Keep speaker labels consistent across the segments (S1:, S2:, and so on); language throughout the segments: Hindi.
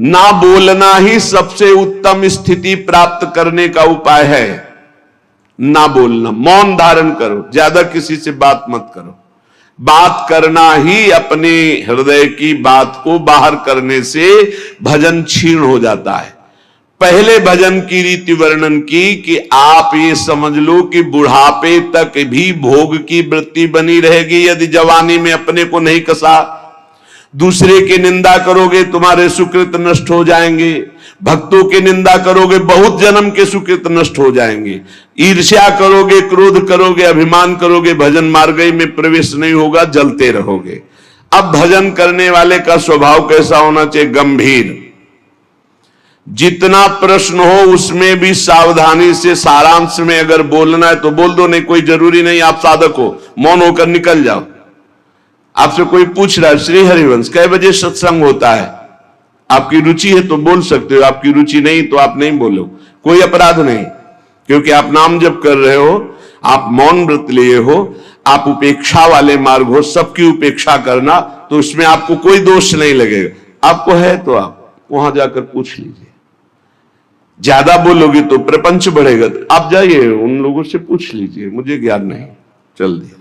S1: ना बोलना ही सबसे उत्तम स्थिति प्राप्त करने का उपाय है। ना बोलना, मौन धारण करो, ज्यादा किसी से बात मत करो। बात करना ही अपने हृदय की बात को बाहर करने से भजन क्षीण हो जाता है। पहले भजन की रीति वर्णन की कि आप ये समझ लो कि बुढ़ापे तक भी भोग की वृत्ति बनी रहेगी यदि जवानी में अपने को नहीं कसा। दूसरे की निंदा करोगे तुम्हारे सुकृत नष्ट हो जाएंगे, भक्तों की निंदा करोगे बहुत जन्म के सुकृत नष्ट हो जाएंगे, ईर्ष्या करोगे, क्रोध करोगे, अभिमान करोगे, भजन मार्ग में प्रवेश नहीं होगा, जलते रहोगे। अब भजन करने वाले का स्वभाव कैसा होना चाहिए? गंभीर। जितना प्रश्न हो उसमें भी सावधानी से सारांश में अगर बोलना है तो बोल दो, नहीं कोई जरूरी नहीं आप साधक हो, मौन होकर निकल जाओ। आपसे कोई पूछ रहा है श्री हरिवंश कै बजे सत्संग होता है, आपकी रुचि है तो बोल सकते हो, आपकी रुचि नहीं तो आप नहीं बोलो, कोई अपराध नहीं, क्योंकि आप नाम जप कर रहे हो, आप मौन व्रत लिए हो, आप उपेक्षा वाले मार्ग हो, सबकी उपेक्षा करना, तो उसमें आपको कोई दोष नहीं लगेगा। आपको है तो आप वहां जाकर पूछ लीजिए। ज्यादा बोलोगे तो प्रपंच बढ़ेगा, आप जाइए उन लोगों से पूछ लीजिए, मुझे ज्ञान नहीं, चल दिया।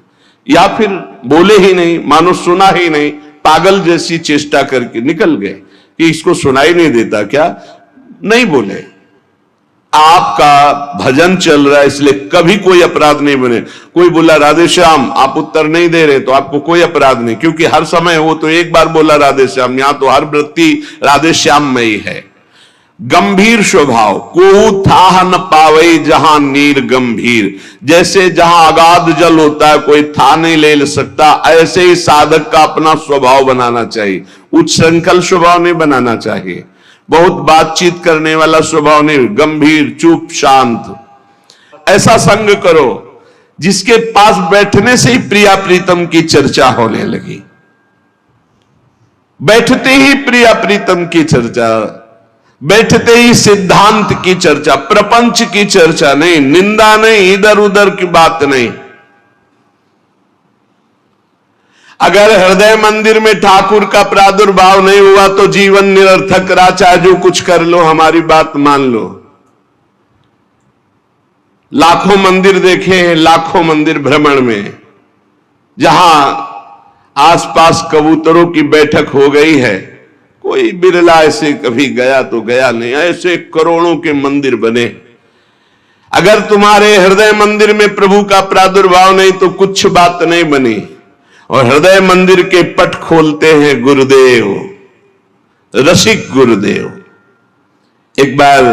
S1: या फिर बोले ही नहीं, मानो सुना ही नहीं, पागल जैसी चेष्टा करके निकल गए कि इसको सुनाई नहीं देता क्या, नहीं बोले। आपका भजन चल रहा है इसलिए कभी कोई अपराध नहीं बने। कोई बोला राधे श्याम आप उत्तर नहीं दे रहे तो आपको कोई अपराध नहीं, क्योंकि हर समय वो तो एक बार बोला राधे श्याम, यहां तो हर वृत्ति राधे श्याम में ही है। गंभीर स्वभाव, को थाह न पावे जहां नीर गंभीर, जैसे जहां अगाध जल होता है कोई था नहीं ले सकता, ऐसे ही साधक का अपना स्वभाव बनाना चाहिए। उच्छृंखल स्वभाव नहीं बनाना चाहिए, बहुत बातचीत करने वाला स्वभाव नहीं, गंभीर चुप शांत। ऐसा संग करो जिसके पास बैठने से ही प्रिया प्रीतम की चर्चा होने लगी, बैठते ही प्रिया प्रीतम की चर्चा, बैठते ही सिद्धांत की चर्चा, प्रपंच की चर्चा नहीं, निंदा नहीं, इधर उधर की बात नहीं। अगर हृदय मंदिर में ठाकुर का प्रादुर्भाव नहीं हुआ तो जीवन निरर्थक रहा, चाहे जो कुछ कर लो, हमारी बात मान लो। लाखों मंदिर देखे हैं, लाखों मंदिर भ्रमण में, जहां आसपास कबूतरों की बैठक हो गई है, कोई बिरला ऐसे कभी गया तो गया नहीं, ऐसे करोड़ों के मंदिर बने। अगर तुम्हारे हृदय मंदिर में प्रभु का प्रादुर्भाव नहीं तो कुछ बात नहीं बनी। और हृदय मंदिर के पट खोलते हैं गुरुदेव, रसिक गुरुदेव। एक बार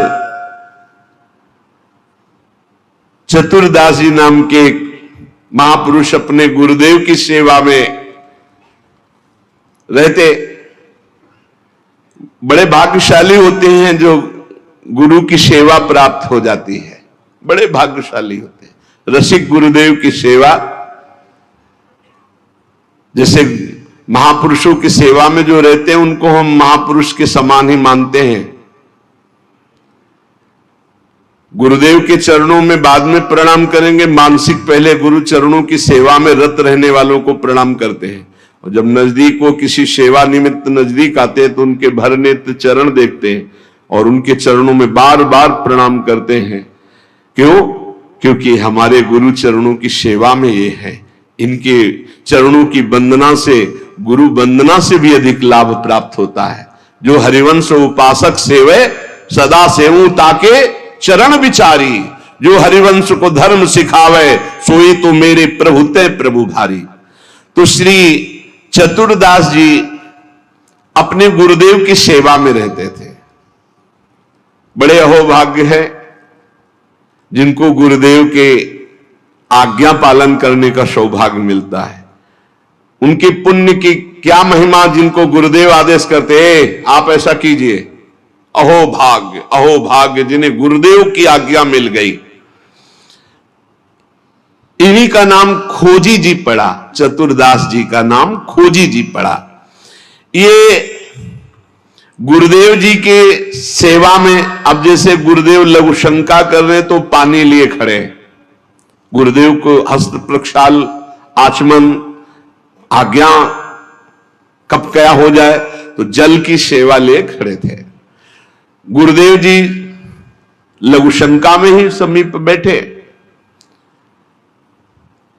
S1: चतुरदास जी नाम के एक महापुरुष अपने गुरुदेव की सेवा में रहते। बड़े भाग्यशाली होते हैं जो गुरु की सेवा प्राप्त हो जाती है, बड़े भाग्यशाली होते हैं। रसिक गुरुदेव की सेवा, जैसे महापुरुषों की सेवा में जो रहते हैं उनको हम महापुरुष के समान ही मानते हैं। गुरुदेव के चरणों में बाद में प्रणाम करेंगे, मानसिक पहले गुरु चरणों की सेवा में रत रहने वालों को प्रणाम करते हैं। और जब नजदीक वो किसी सेवा निमित्त नजदीक आते हैं तो उनके भर नेत्र चरण देखते हैं और उनके चरणों में बार बार प्रणाम करते हैं। क्यों? क्योंकि हमारे गुरु चरणों की सेवा में ये है। इनके चरणों की वंदना से, गुरु वंदना से भी अधिक लाभ प्राप्त होता है। जो हरिवंश उपासक सेवे सदा सेवू ताके चरण विचारी, जो हरिवंश को धर्म सिखावे सोई तो मेरे प्रभु ते प्रभु भारी। तो श्री चतुरदास जी अपने गुरुदेव की सेवा में रहते थे। बड़े अहोभाग्य है जिनको गुरुदेव के आज्ञा पालन करने का सौभाग्य मिलता है। उनके पुण्य की क्या महिमा, जिनको गुरुदेव आदेश करते हैं आप ऐसा कीजिए, अहोभाग्य अहोभाग्य जिन्हें गुरुदेव की आज्ञा मिल गई। इन्हीं का नाम खोजी जी पड़ा, चतुरदास जी का नाम खोजी जी पड़ा। ये गुरुदेव जी के सेवा में, अब जैसे गुरुदेव लघु शंका कर रहे तो पानी लिए खड़े, गुरुदेव को हस्त प्रक्षाल आचमन आज्ञा कब क्या हो जाए तो जल की सेवा ले खड़े थे। गुरुदेव जी लघुशंका में ही समीप बैठे।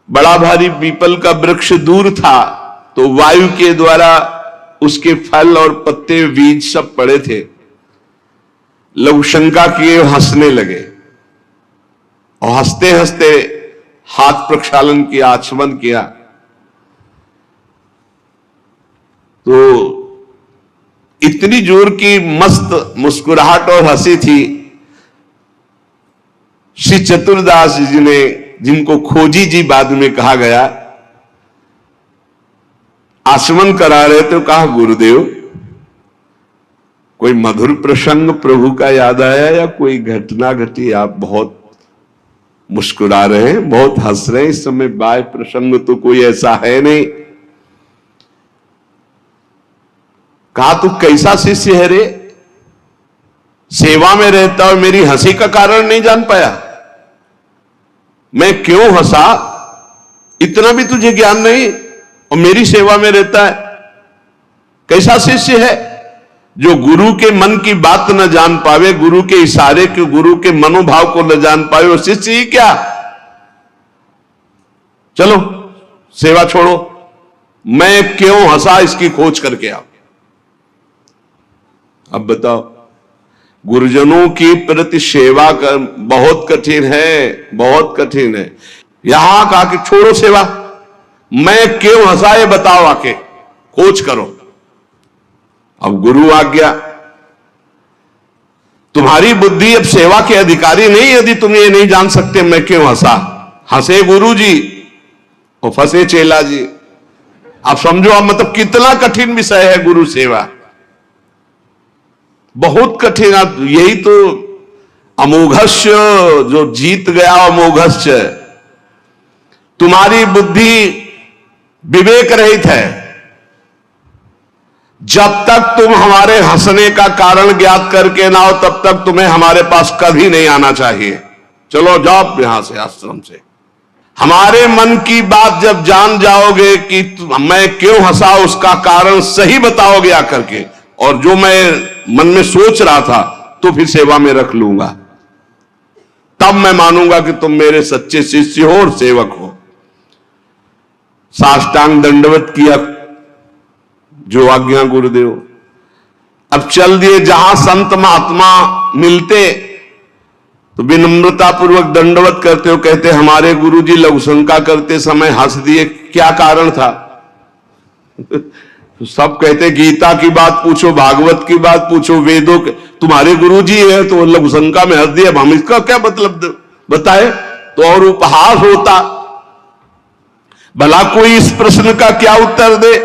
S1: बड़ा भारी पीपल का वृक्ष दूर था, तो वायु के द्वारा उसके फल और पत्ते बीज सब पड़े थे। लघुशंका किए, हंसने लगे और हंसते हंसते हाथ प्रक्षालन किया, आचमन किया। तो इतनी जोर की मस्त मुस्कुराहट और हंसी थी। श्री चतुरदास जी ने, जिनको खोजी जी बाद में कहा गया, आचमन करा रहे थे, कहा गुरुदेव कोई मधुर प्रसंग प्रभु का याद आया या कोई घटना घटी? आप बहुत मुस्कुरा रहे हैं, बहुत हंस रहे हैं इस समय, बाय प्रसंग तो कोई ऐसा है नहीं। कहा तू कैसा शिष्य है रे, सेवा में रहता और मेरी हंसी का कारण नहीं जान पाया? मैं क्यों हंसा, इतना भी तुझे ज्ञान नहीं, और मेरी सेवा में रहता है? कैसा शिष्य है जो गुरु के मन की बात न जान पावे, गुरु के इशारे के, गुरु के मनोभाव को न जान पावे, वो शिष्य ही क्या? चलो सेवा छोड़ो, मैं क्यों हंसा इसकी खोज करके आओ। अब बताओ, गुरुजनों की प्रति सेवा कर बहुत कठिन है, बहुत कठिन है। यहां कहा कि छोड़ो सेवा, मैं क्यों हंसा ये बताओ, आके खोज करो। अब गुरु आ गया, तुम्हारी बुद्धि अब सेवा के अधिकारी नहीं, यदि तुम ये नहीं जान सकते मैं क्यों हंसा। हंसे गुरु जी और फंसे चेला जी। आप समझो, आप मतलब कितना कठिन विषय है गुरु सेवा, बहुत कठिन। यही तो अमोघस्य, जो जीत गया अमोघस्य। तुम्हारी बुद्धि विवेक रहित है। जब तक तुम हमारे हंसने का कारण ज्ञात करके ना हो, तब तक तुम्हें हमारे पास कभी नहीं आना चाहिए। चलो जाओ यहां से, आश्रम से। हमारे मन की बात जब जान जाओगे कि मैं क्यों हंसा, उसका कारण सही बताओगे आकर के, और जो मैं मन में सोच रहा था तो फिर सेवा में रख लूंगा, तब मैं मानूंगा कि तुम मेरे सच्चे शिष्य हो और सेवक हो। साष्टांग दंडवत किया, जो आज्ञा गुरुदेव। अब चल दिए, जहां संत महात्मा मिलते तो विनम्रता पूर्वक दंडवत करते हो, कहते हमारे गुरुजी लघुशंका करते समय हंस दिए, क्या कारण था? तो सब कहते गीता की बात पूछो, भागवत की बात पूछो, वेदों के, तुम्हारे गुरुजी है तो लघुशंका में हंस दिया, हम इसका क्या मतलब बताए? तो और उपहास होता। भला कोई इस प्रश्न का क्या उत्तर दे?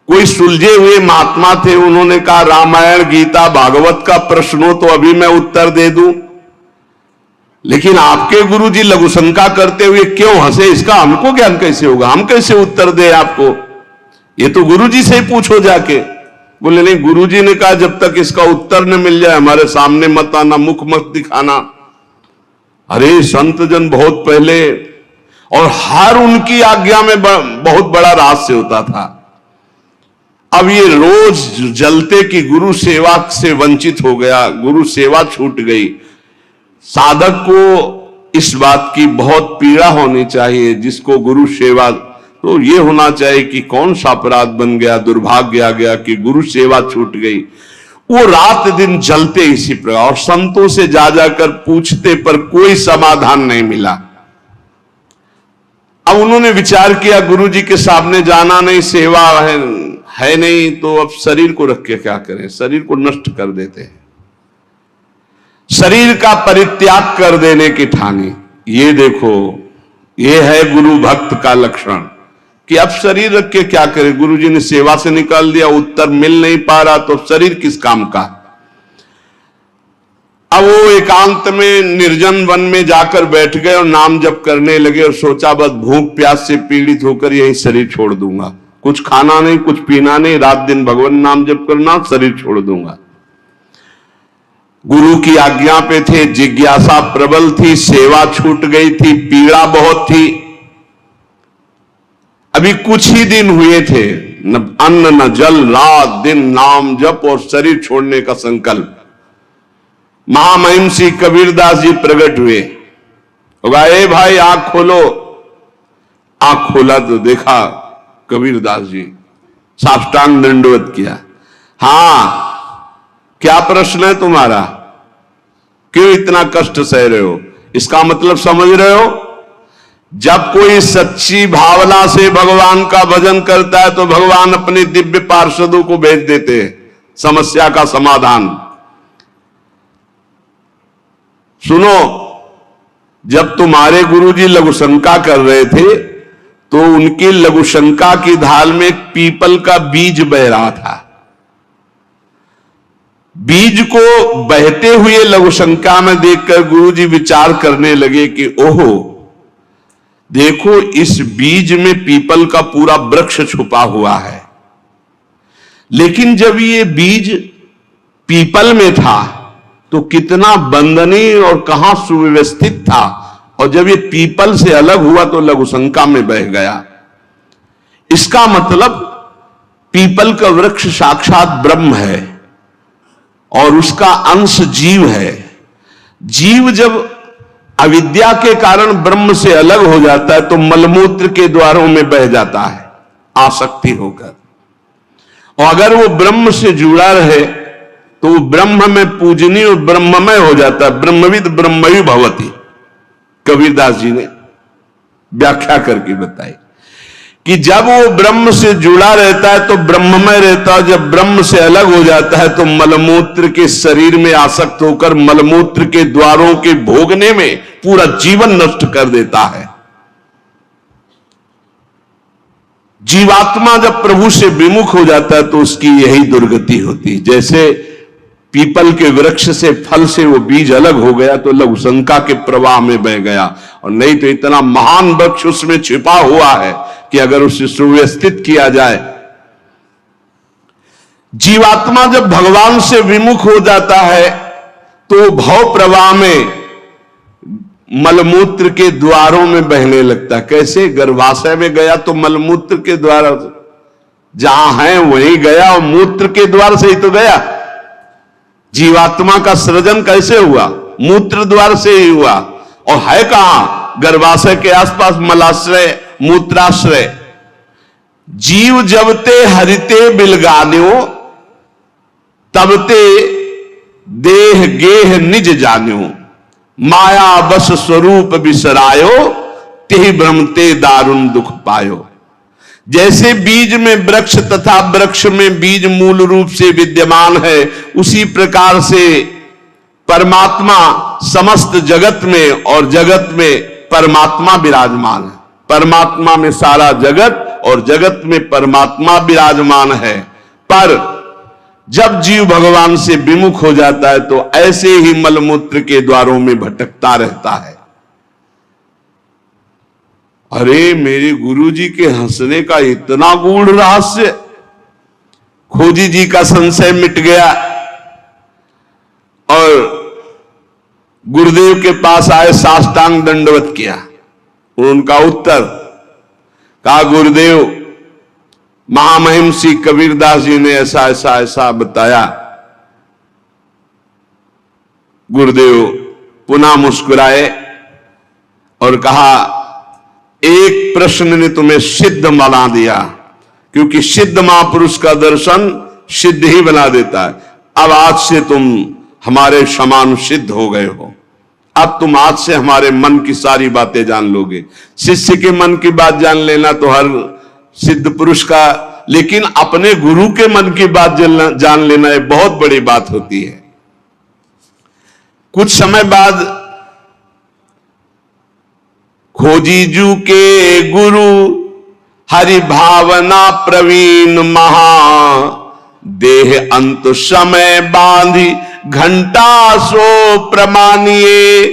S1: कोई सुलझे हुए महात्मा थे, उन्होंने कहा रामायण गीता भागवत का प्रश्न हो तो अभी मैं उत्तर दे दूं, लेकिन आपके गुरुजी लघुशंका करते हुए क्यों हंसे, इसका हमको ज्ञान कैसे होगा? हम कैसे उत्तर दे आपको? ये तो गुरुजी से ही पूछो जाके। बोले नहीं, गुरुजी ने कहा जब तक इसका उत्तर न मिल जाए हमारे सामने मत आना, मुख मत दिखाना। अरे संत जन बहुत पहले, और हर उनकी आज्ञा में बहुत बड़ा रहस्य होता था। अब ये रोज जलते कि गुरु सेवा से वंचित हो गया, गुरु सेवा छूट गई। साधक को इस बात की बहुत पीड़ा होनी चाहिए, जिसको गुरु सेवा, तो ये होना चाहिए कि कौन सा अपराध बन गया, दुर्भाग्य आ गया कि गुरु सेवा छूट गई। वो रात दिन जलते इसी प्रकार, और संतों से जा जाकर पूछते पर कोई समाधान नहीं मिला। अब उन्होंने विचार किया गुरु जी के सामने जाना नहीं, सेवा है नहीं, तो अब शरीर को रख के क्या करें? शरीर को नष्ट कर देते हैं, शरीर का परित्याग कर देने की ठानी। ये देखो, ये है गुरु भक्त का लक्षण कि अब शरीर रख के क्या करें? गुरु जी ने सेवा से निकाल दिया, उत्तर मिल नहीं पा रहा, तो शरीर किस काम का? अब वो एकांत में निर्जन वन में जाकर बैठ गए और नाम जप करने लगे, और सोचा बस भूख प्यास से पीड़ित होकर यही शरीर छोड़ दूंगा, कुछ खाना नहीं, कुछ पीना नहीं, रात दिन भगवान नाम जप करना, शरीर छोड़ दूंगा। गुरु की आज्ञा पे थे, जिज्ञासा प्रबल थी, सेवा छूट गई थी, पीड़ा बहुत थी। अभी कुछ ही दिन हुए थे, न अन्न न जल, रात दिन नाम जप और शरीर छोड़ने का संकल्प। महामहिम श्री कबीरदास जी प्रकट हुए। ए भाई आंख खोलो। आंख खोला तो देखा कबीरदास जी, साष्टांग दंडवत किया। हां, क्या प्रश्न है तुम्हारा? क्यों इतना कष्ट सह रहे हो? इसका मतलब समझ रहे हो? जब कोई सच्ची भावना से भगवान का भजन करता है तो भगवान अपने दिव्य पार्षदों को भेज देते हैं समस्या का समाधान। सुनो, जब तुम्हारे गुरुजी लघुशंका कर रहे थे तो उनकी लघुशंका की ढाल में एक पीपल का बीज बह रहा था। बीज को बहते हुए लघुशंका में देखकर गुरुजी विचार करने लगे कि ओहो, देखो इस बीज में पीपल का पूरा वृक्ष छुपा हुआ है। लेकिन जब ये बीज पीपल में था तो कितना बंदनीय और कहां सुव्यवस्थित था, और जब ये पीपल से अलग हुआ तो लघुशंका में बह गया। इसका मतलब पीपल का वृक्ष साक्षात ब्रह्म है और उसका अंश जीव है। जीव जब अविद्या के कारण ब्रह्म से अलग हो जाता है तो मलमूत्र के द्वारों में बह जाता है आसक्ति होकर, और अगर वो ब्रह्म से जुड़ा रहे तो वो ब्रह्म में पूजनीय और ब्रह्ममय हो जाता है। ब्रह्मविद ब्रह्मयु भवति, कबीरदास जी ने व्याख्या करके बताई कि जब वो ब्रह्म से जुड़ा रहता है तो ब्रह्ममय रहता है, जब ब्रह्म से अलग हो जाता है तो मलमूत्र के शरीर में आसक्त होकर मलमूत्र के द्वारों के भोगने में पूरा जीवन नष्ट कर देता है। जीवात्मा जब प्रभु से विमुख हो जाता है तो उसकी यही दुर्गति होती है। जैसे पीपल के वृक्ष से फल से वो बीज अलग हो गया तो लघुशंका के प्रवाह में बह गया, और नहीं तो इतना महान वृक्ष उसमें छिपा हुआ है कि अगर उसे सुव्यवस्थित किया जाए। जीवात्मा जब भगवान से विमुख हो जाता है तो भव प्रवाह में मलमूत्र के द्वारों में बहने लगता। कैसे? गर्भाशय में गया तो मलमूत्र के द्वार जहां है वहीं गया, और मूत्र के द्वार से ही तो गया। जीवात्मा का सृजन कैसे हुआ? मूत्र द्वार से ही हुआ, और है कहां? गर्भाशय के आसपास मलाश्रय मूत्राश्रय। जीव जबते हरिते बिलगान्यो तबते देह गेह निज जान्यो, माया बस स्वरूप बिसरायो तेहि भ्रमते दारुण दुख पायो। जैसे बीज में वृक्ष तथा वृक्ष में बीज मूल रूप से विद्यमान है, उसी प्रकार से परमात्मा समस्त जगत में और जगत में परमात्मा विराजमान है। परमात्मा में सारा जगत और जगत में परमात्मा विराजमान है। पर जब जीव भगवान से विमुख हो जाता है तो ऐसे ही मलमूत्र के द्वारों में भटकता रहता है। अरे मेरे गुरुजी के हंसने का इतना गूढ़ रहस्य, खोजी जी का संशय मिट गया और गुरुदेव के पास आए, साष्टांग दंडवत किया। उनका उत्तर कहा, गुरुदेव महामहिम श्री कबीरदास जी ने ऐसा ऐसा ऐसा बताया। गुरुदेव पुनः मुस्कुराए और कहा, एक प्रश्न ने तुम्हें सिद्ध बना दिया, क्योंकि सिद्ध महापुरुष का दर्शन सिद्ध ही बना देता है। अब आज से तुम हमारे समान सिद्ध हो गए हो। अब तुम आज से हमारे मन की सारी बातें जान लोगे। शिष्य के मन की बात जान लेना तो हर सिद्ध पुरुष का, लेकिन अपने गुरु के मन की बात जान लेना एक बहुत बड़ी बात होती है। कुछ समय बाद खोजीजू के गुरु हरि भावना प्रवीण महा, देह अंत समय बांधी घंटा सो प्रमानिए,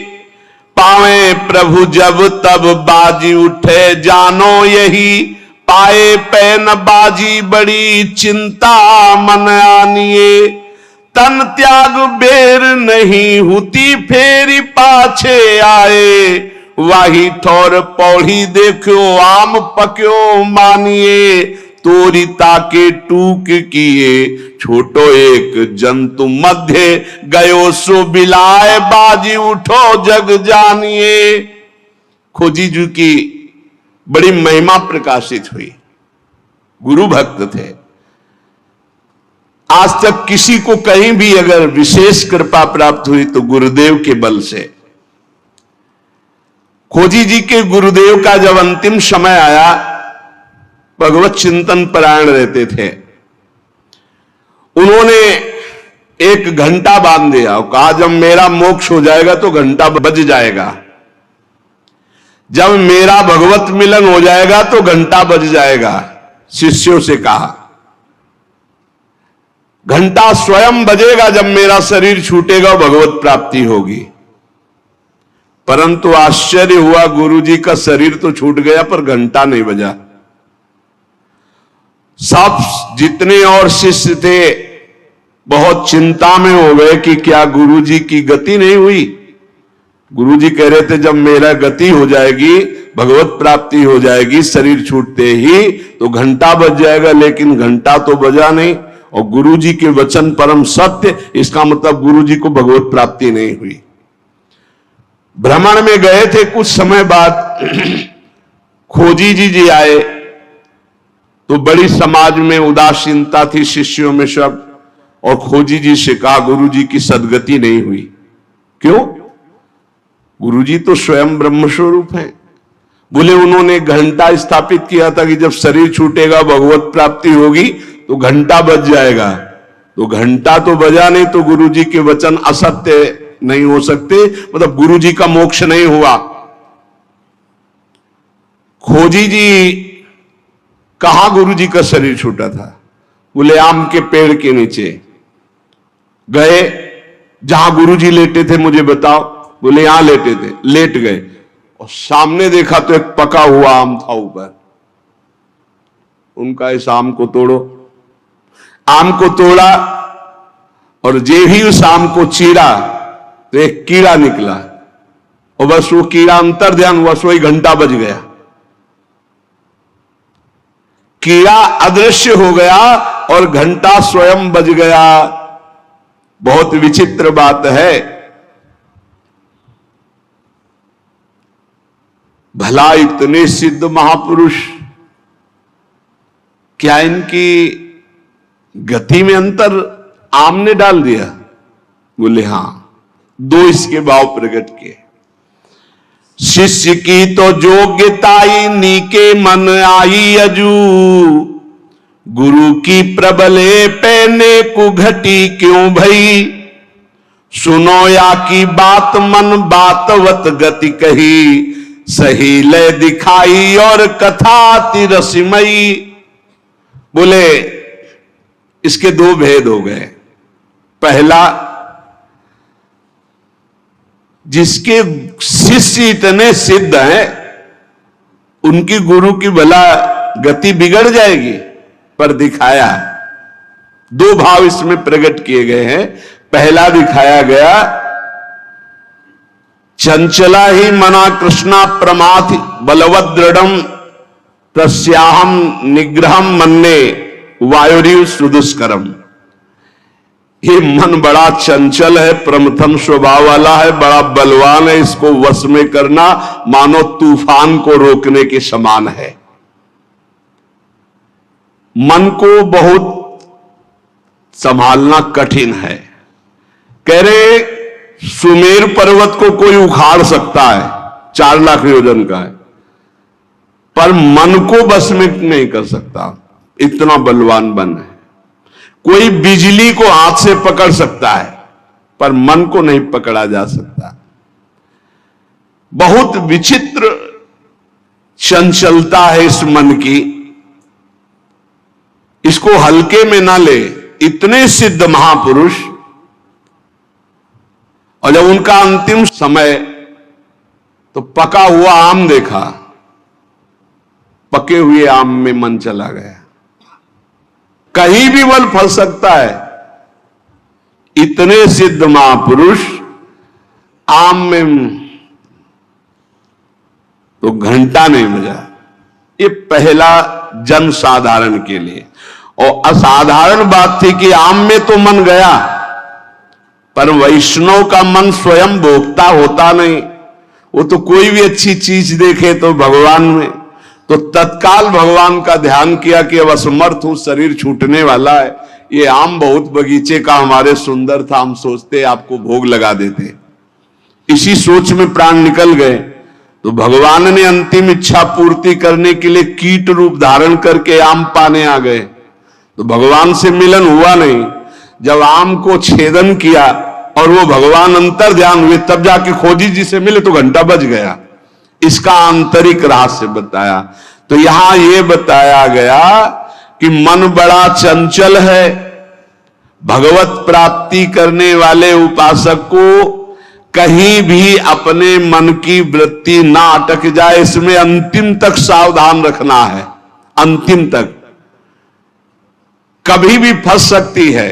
S1: पावे प्रभु जब तब बाजी उठे जानो यही, पाए पैन बाजी बड़ी चिंता मन आनिए, तन त्याग बेर नहीं हुती फेरी पाछे आए, वाही ठोर पौड़ी देखो आम पक्यो मानिए, तोरिता के टूक किए, छोटो एक जंतु मध्य गयो सो बिलाए, बाजी उठो जग जानिए। खोजी जी की बड़ी महिमा प्रकाशित हुई, गुरु भक्त थे। आज तक किसी को कहीं भी अगर विशेष कृपा प्राप्त हुई तो गुरुदेव के बल से। खोजी जी के गुरुदेव का जब अंतिम समय आया, भगवत चिंतन परायण रहते थे, उन्होंने एक घंटा बांध दिया और कहा जब मेरा मोक्ष हो जाएगा तो घंटा बज जाएगा, जब मेरा भगवत मिलन हो जाएगा तो घंटा बज जाएगा। शिष्यों से कहा घंटा स्वयं बजेगा जब मेरा शरीर छूटेगा, भगवत प्राप्ति होगी। परंतु आश्चर्य हुआ, गुरुजी का शरीर तो छूट गया पर घंटा नहीं बजा। सब जितने और शिष्य थे बहुत चिंता में हो गए कि क्या गुरुजी की गति नहीं हुई। गुरुजी कह रहे थे जब मेरा गति हो जाएगी, भगवत प्राप्ति हो जाएगी, शरीर छूटते ही तो घंटा बज जाएगा, लेकिन घंटा तो बजा नहीं। और गुरुजी के वचन परम सत्य, इसका मतलब गुरुजी को भगवत प्राप्ति नहीं हुई। भ्रमण में गए थे, कुछ समय बाद खोजी जी आए तो बड़ी समाज में उदासीनता थी शिष्यों में सब, और खोजी जी से कहा गुरुजी की सदगति नहीं हुई। क्यों? गुरुजी तो स्वयं ब्रह्म स्वरूप है। बोले उन्होंने घंटा स्थापित किया था कि जब शरीर छूटेगा भगवत प्राप्ति होगी तो घंटा बज जाएगा, तो घंटा तो बजा नहीं, तो गुरुजी के वचन असत्य नहीं हो सकते, मतलब गुरुजी का मोक्ष नहीं हुआ। खोजी जी कहां गुरुजी का शरीर छूटा था? बोले आम के पेड़ के नीचे गए, जहां गुरुजी लेटे थे मुझे बताओ। बोले यहां लेटे थे। लेट गए और सामने देखा तो एक पका हुआ आम था ऊपर। उनका इस आम को तोड़ो। आम को तोड़ा और जे ही उस आम को चीरा तो एक कीड़ा निकला, और बस वो कीड़ा अंतर ध्यान हुआ, वही घंटा बज गया। कीड़ा अदृश्य हो गया और घंटा स्वयं बज गया। बहुत विचित्र बात है। भला इतने सिद्ध महापुरुष, क्या इनकी गति में अंतर आम ने डाल दिया? बोले हां, दो इसके भाव प्रकट किए। शिष्य की तो योग्यताई नीके मन आई अजू, गुरु की प्रबले पहने को घटी क्यों भई, सुनो या की बात मन बातवत गति कही, सही ले दिखाई और कथा तिरसिमयी। बोले इसके दो भेद हो गए। पहला, जिसके शिष्य इतने सिद्ध हैं उनकी गुरु की भला गति बिगड़ जाएगी, पर दिखाया। दो भाव इसमें प्रकट किए गए हैं। पहला दिखाया गया, चंचला ही मना कृष्णा प्रमाथि बलवद दृढ़म तस्याहम निग्रहम मन्ने वायुरिव सुदुष्करम। ये मन बड़ा चंचल है, प्रमथन स्वभाव वाला है, बड़ा बलवान है, इसको वश में करना मानो तूफान को रोकने के समान है। मन को बहुत संभालना कठिन है। कह रहे सुमेर पर्वत को कोई उखाड़ सकता है, 4 लाख योजन का है, पर मन को बस में नहीं कर सकता, इतना बलवान मन है। कोई बिजली को हाथ से पकड़ सकता है, पर मन को नहीं पकड़ा जा सकता। बहुत विचित्र चंचलता है इस मन की, इसको हल्के में ना ले। इतने सिद्ध महापुरुष, और जब उनका अंतिम समय तो पका हुआ आम देखा, पके हुए आम में मन चला गया। कहीं भी फल फल सकता है। इतने सिद्ध महापुरुष आम में तो घंटा नहीं बजा। ये पहला जन साधारण के लिए। और असाधारण बात थी कि आम में तो मन गया, पर वैष्णव का मन स्वयं भोक्ता होता नहीं। वो तो कोई भी अच्छी चीज देखे तो भगवान में, तो तत्काल भगवान का ध्यान किया कि अब असमर्थ हूं, शरीर छूटने वाला है। ये आम बहुत बगीचे का हमारे सुंदर था, हम सोचते आपको भोग लगा देते। इसी सोच में प्राण निकल गए तो भगवान ने अंतिम इच्छा पूर्ति करने के लिए कीट रूप धारण करके आम पाने आ गए। तो भगवान से मिलन हुआ नहीं। जब आम को छेदन किया और वो भगवान अंतर ध्यान हुए, तब जाके खोजी जी से मिले तो घंटा बज गया। इसका आंतरिक रहस्य बताया। तो यहां ये बताया गया कि मन बड़ा चंचल है। भगवत प्राप्ति करने वाले उपासक को कहीं भी अपने मन की वृत्ति ना अटक जाए, इसमें अंतिम तक सावधान रखना है। अंतिम तक कभी भी फंस सकती है।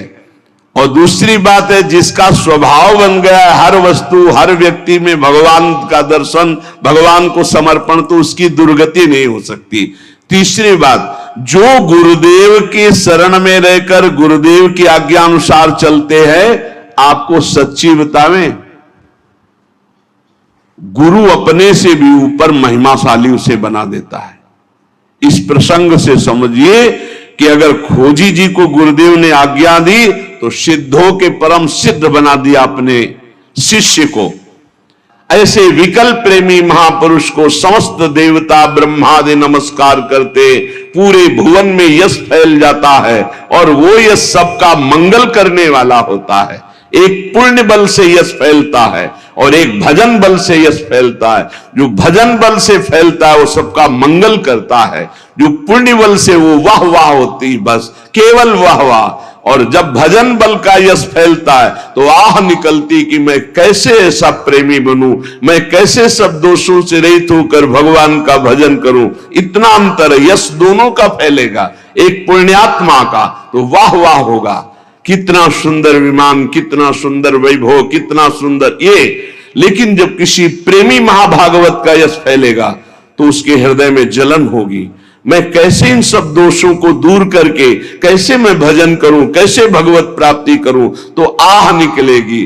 S1: और दूसरी बात है, जिसका स्वभाव बन गया है हर वस्तु हर व्यक्ति में भगवान का दर्शन, भगवान को समर्पण, तो उसकी दुर्गति नहीं हो सकती। तीसरी बात, जो गुरुदेव के शरण में रहकर गुरुदेव की आज्ञा अनुसार चलते हैं, आपको सच्ची बतावें, गुरु अपने से भी ऊपर महिमाशाली उसे बना देता है। इस प्रसंग से समझिए कि अगर खोजी जी को गुरुदेव ने आज्ञा दी तो सिद्धों के परम सिद्ध बना दिया अपने शिष्य को। ऐसे विकल प्रेमी महापुरुष को समस्त देवता ब्रह्मादि नमस्कार करते, पूरे भुवन में यश फैल जाता है और वो यश सबका मंगल करने वाला होता है। एक पुण्य बल से यश फैलता है और एक भजन बल से यश फैलता है। जो भजन बल से फैलता है वो सबका मंगल करता है। जो पुण्य बल से वो वाह वाह होती, बस केवल वाह वाह। और जब भजन बल का यश फैलता है तो आह निकलती कि मैं कैसे ऐसा प्रेमी बनूं, मैं कैसे सब दोषों से रहित होकर भगवान का भजन करूं। इतना अंतर है, यश दोनों का फैलेगा। एक पुण्यात्मा का तो वाह वाह होगा, कितना सुंदर विमान, कितना सुंदर वैभव, कितना सुंदर ये। लेकिन जब किसी प्रेमी महाभागवत का यश फैलेगा तो उसके हृदय में जलन होगी। मैं कैसे इन सब दोषों को दूर करके कैसे मैं भजन करूं, कैसे भगवत प्राप्ति करूं, तो आह निकलेगी।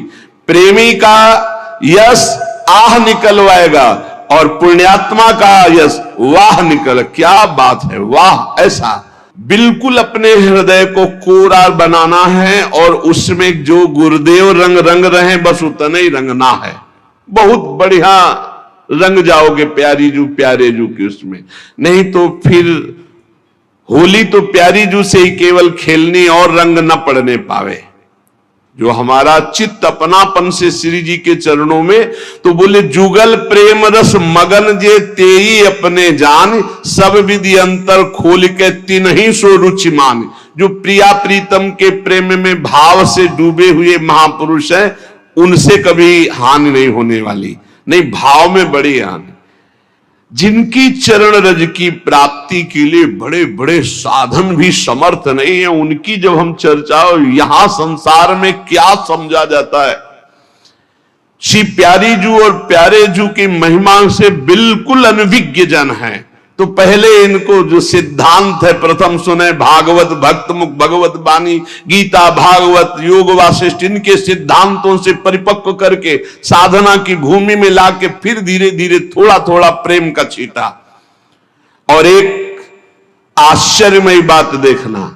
S1: प्रेमी का यश आह निकलवाएगा और पुण्यात्मा का यश वाह निकल। क्या बात है, वाह। ऐसा बिल्कुल अपने हृदय को कोरा बनाना है और उसमें जो गुरुदेव रंग रंग रहे बस उतना ही रंगना है। बहुत बढ़िया रंग जाओगे प्यारी जू प्यारे जू की उसमें। नहीं तो फिर होली तो प्यारी जू से ही केवल खेलनी और रंग न पड़ने पावे। जो हमारा चित्त अपनापन से श्री जी के चरणों में, तो बोले जुगल प्रेम रस मगन जे तेई अपने जान, सब विधि अंतर खोल के तिन्ही सो रुचि मान। जो प्रिया प्रीतम के प्रेम में भाव से डूबे हुए महापुरुष हैं, उनसे कभी हानि नहीं होने वाली। नहीं, भाव में बड़ी हानि। जिनकी चरण रज की प्राप्ति के लिए बड़े बड़े साधन भी समर्थ नहीं है, उनकी जब हम चर्चा, यहां संसार में क्या समझा जाता है। श्री प्यारी जू और प्यारे जू की महिमा से बिल्कुल अनभिज्ञ जन है। तो पहले इनको जो सिद्धांत है प्रथम सुने, भागवत भक्त मुख भगवत बानी, गीता भागवत योग वासिष्ठ, इनके सिद्धांतों से परिपक्व करके साधना की भूमि में लाके फिर धीरे धीरे थोड़ा थोड़ा प्रेम का छीटा। और एक आश्चर्यमयी बात देखना,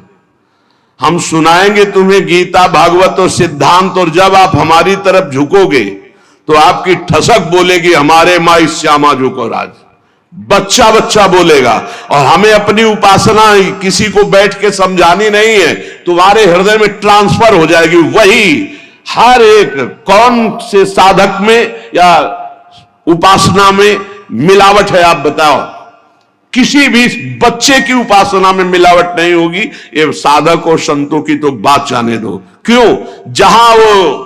S1: हम सुनाएंगे तुम्हें गीता भागवत और सिद्धांत, और जब आप हमारी तरफ झुकोगे तो आपकी ठसक बोलेगी हमारे माई श्यामा झुको राज। बच्चा बच्चा बोलेगा। और हमें अपनी उपासना किसी को बैठ के समझानी नहीं है, तुम्हारे हृदय में ट्रांसफर हो जाएगी। वही हर एक कौन से साधक में या उपासना में मिलावट है, आप बताओ। किसी भी बच्चे की उपासना में मिलावट नहीं होगी। ये साधक और संतों की तो बात जाने दो। क्यों? जहां वो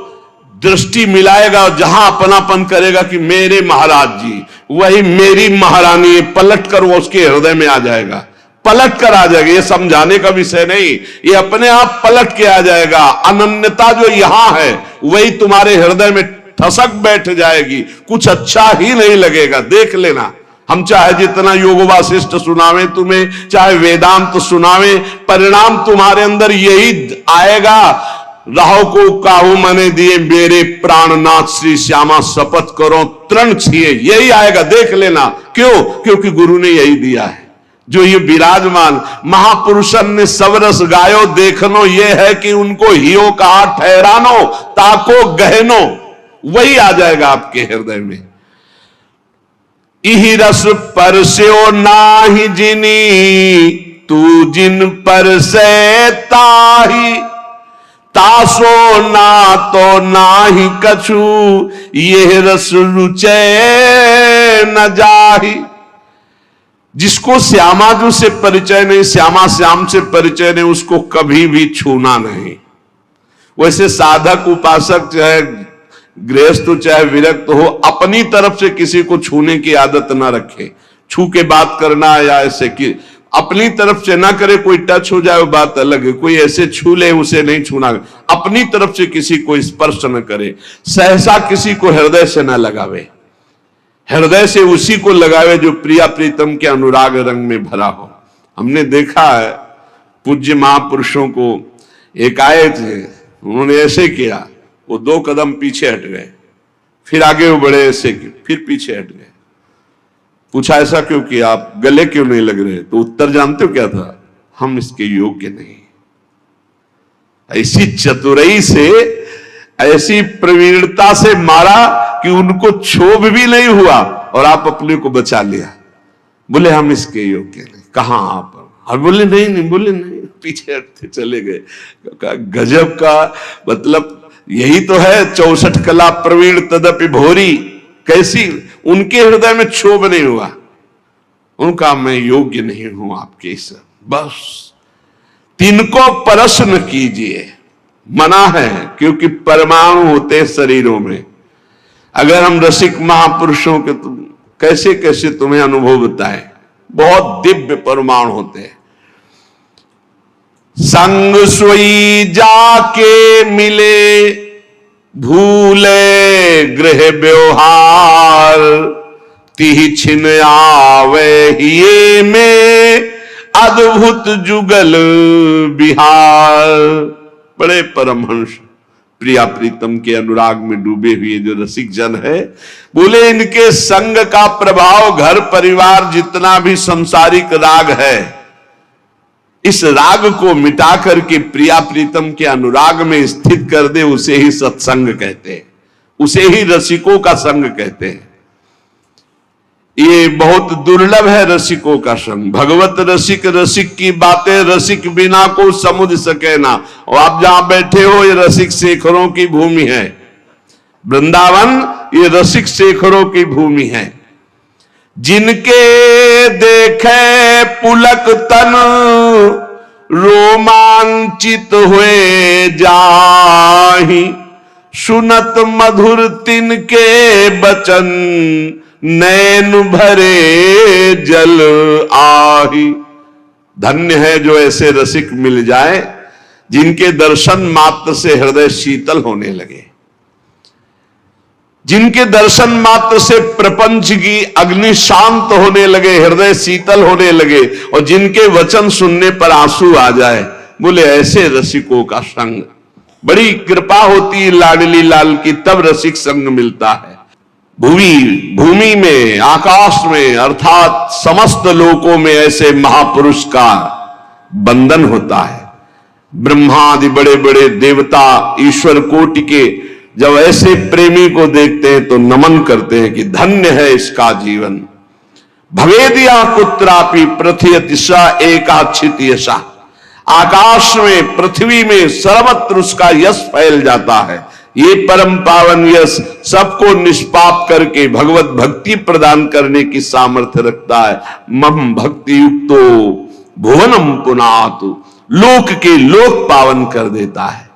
S1: दृष्टि मिलाएगा, जहां अपनापन करेगा कि मेरे महाराज जी, वही मेरी महारानी, पलट कर वो उसके हृदय में आ जाएगा, पलट कर आ जाएगा। ये समझाने का विषय नहीं, ये अपने आप पलट के आ जाएगा। अनन्यता जो यहां है वही तुम्हारे हृदय में ठसक बैठ जाएगी, कुछ अच्छा ही नहीं लगेगा। देख लेना, हम चाहे जितना योग वासिष्ठ सुनावे तुम्हें, चाहे वेदांत सुनावे, परिणाम तुम्हारे अंदर यही आएगा। राहो को काहू मने दिए मेरे प्राणनाथ श्री श्यामा, शपथ करो तृण छिए, यही आएगा, देख लेना। क्यों? क्योंकि गुरु ने यही दिया है। जो ये विराजमान महापुरुषन ने सब रस गायो देखनो, ये है कि उनको हियो कहा ठहरानो, ताको गहनो, वही आ जाएगा आपके हृदय में। इही रस परस्यो नाही जिनी, तू जिन पर से ताही, तासो ना तो नाही कछु, ये रस रुचे न जाही। जिसको श्यामाजू से परिचय नहीं, श्यामा श्याम से परिचय नहीं, उसको कभी भी छूना नहीं। वैसे साधक उपासक चाहे गृहस्थ चाहे विरक्त हो, अपनी तरफ से किसी को छूने की आदत ना रखे। छू के बात करना या ऐसे कि अपनी तरफ से ना करे, कोई टच हो जाए वो बात अलग है, कोई ऐसे छू ले उसे नहीं छूना। अपनी तरफ से किसी को स्पर्श न करे, सहसा किसी को हृदय से न लगावे, हृदय से उसी को लगावे जो प्रिया प्रीतम के अनुराग रंग में भरा हो। हमने देखा है पूज्य महापुरुषों को, एक आए थे, उन्होंने ऐसे किया, वो 2 कदम पीछे हट गए, फिर आगे वो बढ़े, ऐसे फिर पीछे हट गए। पूछा ऐसा क्यों किया, आप गले क्यों नहीं लग रहे? तो उत्तर जानते हो क्या था? हम इसके योग्य नहीं। ऐसी चतुराई से, ऐसी प्रवीणता से मारा कि उनको क्षोभ भी नहीं हुआ और आप अपने को बचा लिया। बोले हम इसके योग्य नहीं। कहां आप? और बोले नहीं, बोले नहीं, पीछे हटते चले गए। गजब का मतलब यही तो है 64 कला प्रवीण तदपि भोरी। कैसी उनके हृदय में क्षोभ नहीं हुआ, उनका मैं योग्य नहीं हूं आपके इस, बस तिनको प्रश्न कीजिए, मना है, क्योंकि परमाणु होते हैं शरीरों में। अगर हम रसिक महापुरुषों के कैसे कैसे तुम्हें अनुभव बताएं, बहुत दिव्य परमाणु होते हैं। संग सोई जाके मिले, भूले गृह व्यवहार, तिहि छिन आवे हिये में, अद्भुत जुगल बिहार। बड़े परमहंस प्रिया प्रीतम के अनुराग में डूबे हुए जो रसिक जन है, बोले इनके संग का प्रभाव घर परिवार जितना भी संसारिक राग है, इस राग को मिटा करके प्रिया प्रीतम के अनुराग में स्थित कर दे, उसे ही सत्संग कहते हैं, उसे ही रसिकों का संग कहते हैं। ये बहुत दुर्लभ है रसिकों का संग। भगवत रसिक, रसिक की बातें रसिक बिना को समुझ सके ना। और आप जहां बैठे हो ये रसिक शेखरों की भूमि है, वृंदावन ये रसिक शेखरों की भूमि है। जिनके देखे पुलक तन, रोमांचित हुए जाहि, सुनत मधुर तिनके बचन, नैन भरे जल आही। धन्य है जो ऐसे रसिक मिल जाए, जिनके दर्शन मात्र से हृदय शीतल होने लगे, जिनके दर्शन मात्र से प्रपंच की अग्नि शांत होने लगे, हृदय शीतल होने लगे, और जिनके वचन सुनने पर आंसू आ जाए। बोले ऐसे रसिकों का संग, बड़ी कृपा होती है लाडली लाल की, तब रसिक संग मिलता है। भूमि में, आकाश में, अर्थात समस्त लोकों में ऐसे महापुरुष का बंधन होता है। ब्रह्मा आदि बड़े बड़े देवता, ईश्वर कोटि के जब ऐसे प्रेमी को देखते हैं तो नमन करते हैं कि धन्य है इसका जीवन। भवेदिया कुत्रापि पृथ्वी स एकाच्छित यशा। आकाश में, पृथ्वी में सर्वत्र उसका यश फैल जाता है। ये परम पावन यश सबको निष्पाप करके भगवत भक्ति प्रदान करने की सामर्थ्य रखता है। मम भक्ति युक्तो भुवनम पुनातु, लोक के लोक पावन कर देता है।